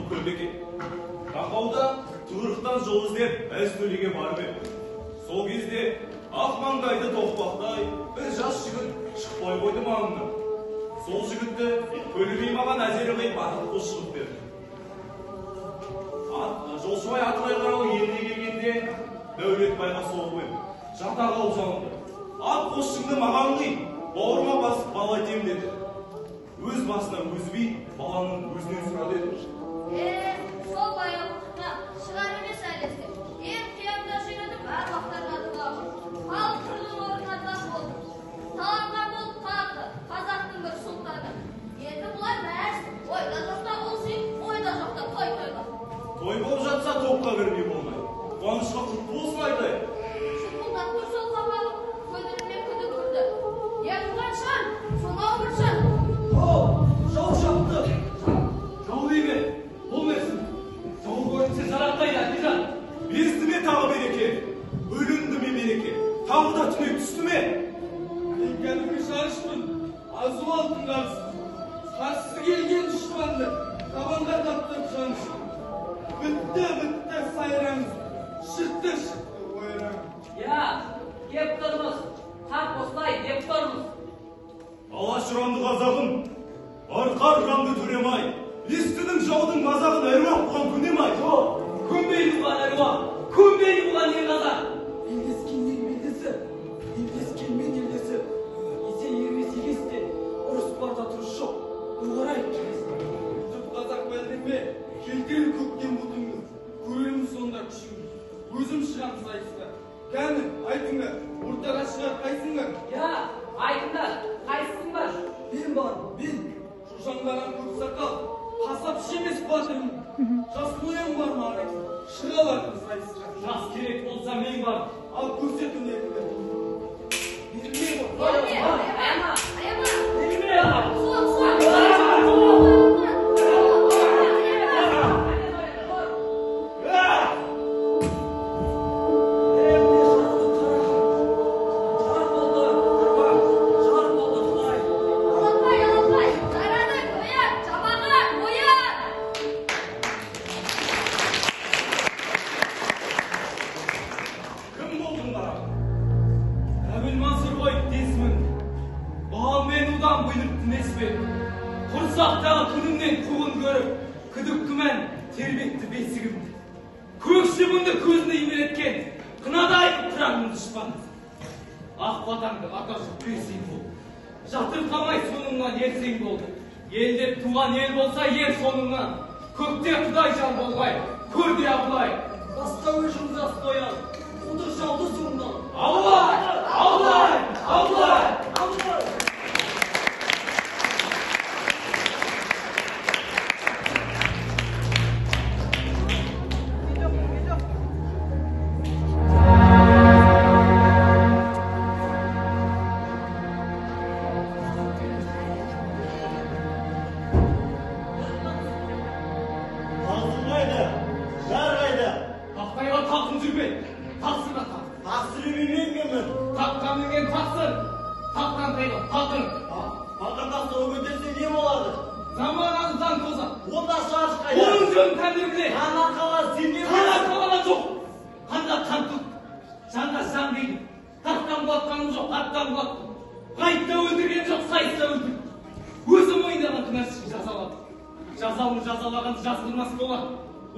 көлдеке. Тақауда тұғырықтан жол іздеп әз төлеге барып еді. Сол кезде ақ маңдайды тоқпақтай бір жас жігіт шықпай қойды маңына. Сол жігітті төлемей маған әзері қойып атып қос шығып берді. Жолшыбай Атырай қарауыл еліне келгенде Дәулетбайға соғып еді. Жата қал жалынды. Ат қосшыңды маған қи, бауырыма басып бала айтем деді. Өз басына өзі би, баланың өзінен сұрады еді. Сол баяғылықта шығар емес әлесі. Ең қиямда жүйредіп, әр уақыттар жатып ал қырдың орнына тап болды. Таланған болып қалды, қазақтың бір сұлтаны. Енді бұлар мәз, ойда жоқта болсын, ойда жоқта той тойға. Той болып жатса топқа кірмей болмай. Қуанышқа құт болсын айтайын. Шықпылдап тұр сол қамалып, көдірме күді күрді. Ертіған шан, сонау бір шан. Жау шапты. Жау дейме, бұл мерсін. Жау көрінсе жарақтайды, Әкежан. Безді ме тағы береке? Өлінді ме береке? Тағы да түне түсті ме? Мен кәдімгі шарышпын. Азу алтын қарсы. Қарсысы келген дұшпанды. Табанға таптырып жанышын. Бітті сайраңыз. Шықты ойраңыз. Я, кеп тұрмыз. Қақ осылай деп тұрмыз. Алаш ұранды қазағым, арқар ұранды төлемай, естінің жаудың мазағын әруақ бұған көнемай. Көнбейді бұған әруақ, көнбейді бұған ел қазақ. Елдескенмен елдесі, елдескенмен елдесі. Есе ермес егесте, ұрыс барда тұрыс жоқ. Ұғарай келесін. Жұп қазақ бәлденме, келтері көктен бұтыңыз. Көреріміз сонда күшіңіз. Өзім шығам сайысқа. Кәні, айтыңдар, ортаға шығар қайсыңдар? Я, айтыңдар, қайсың бар? Мен бар, мен. Шошаңдаған көк сақал, қасапшы емес батырмын. Жас қоян бар ма арайсың? Шығалардың сайысқа. Жас керек болса мен бар. Ал көрсет өнеріңді. Берілме ғой. Аяма. Берілме ғой. Құрсақтағы күнімнен қуғын көріп, күдік күмән тербетті бесігімді. Көкшімінді көзіне емелеткен, қынадай тұраңның дұшпанды. Ақ батаңды аташып берсең бол. Жатыр қалмай соныңнан ерсең болды. Елдеп туған ел болса ер соныңнан. Көкте құдай жан болғай, көрде абылай. Басқа өшімді астоян, құдыр жалды соңынан. Абылай! Абылай! Абылай! Абылай!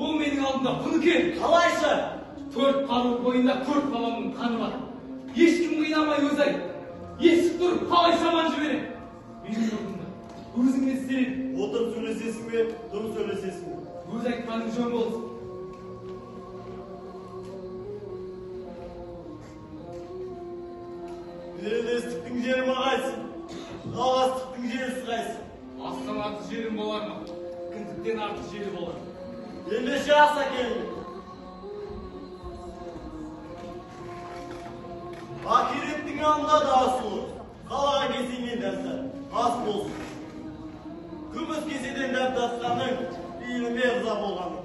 Ол менің алдымда құныке. Қалайшы? 4 қару бойында 4 баламның қаны бар. Ешкім қинамай өз айт. Ешік тұрып қалай шаман жібереді. Менің орнымда өзің не істереді? Отырып сөйлесесің бе, тұрып сөйлесесің бе? Өз айтқаның жөн болсын. Белестіктің жері мағайсың, ғаластықтың жері сығайсың. Астан артық жерім болар ма? Кіндіктен артық жері болар. Ендеше аса келді. Ақиреттің аңда да асылы, қалаға кесенен дәмді, ас болсын. Күміс кеседен дәм татқаның, бейіліме ырза болғаның.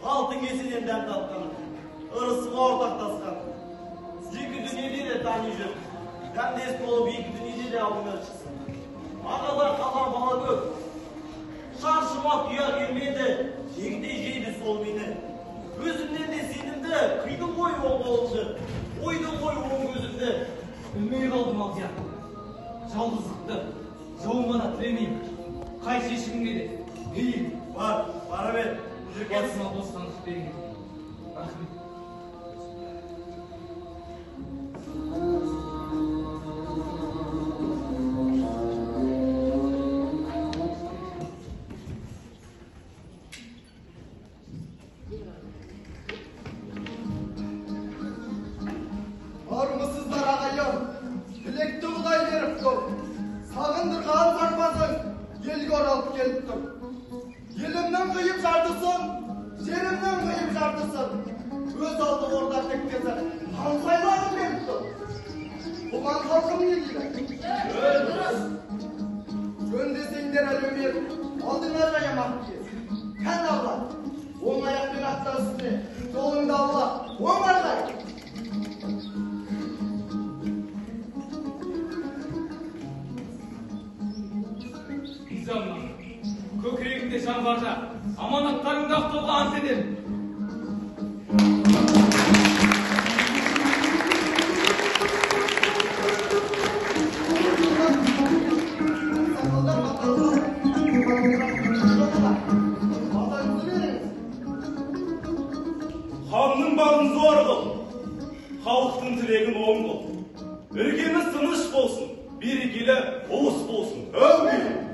Алтын кеседен дәм татқаның, ырысыма ортақтасқаның. Екі дүниеде де тани жүр, дәмдес болып екі дүниеде де алдыңа шықсын. Ағадан қалар бала көп, шаршыма тұя келмеді, Егде жейді сол мені. Өзімнен де сенімді, қиды ғой ол қолымды. Ойды ғой оң көзімді. Білмей қалдым ал сияқты. Жалғыздықты жауымана тілемеймін. Қай шешіміңе де мейлі. Бара бер. Басыма бостандық берген. Рахмет. Армысыздар ағайын, тілекті Құдай беріп тұр. Сағындырған сарбазың елге оралып келіп тұр. Елімнің қиып жартысын, жерімнің қиып жартысын. Өз алды орда теккесі қанқайлағым беріп тұр. Бұған халқым не дейді? Дұрыс. Жөн десеңдер әлеумет, алдыңа жаямақ кез. Кән алла, оң аяқпен аттар үстіне, жолыңды алла, оң арғай. Низамнан, көкірегімде жан барда, аманаттарыңды ақтауға ант едем. Ханның бағын зор қыл, халықтың тілегін оң қыл. Іргеміз тыныш болсын, берекелі ұлыс болсын. Әумин.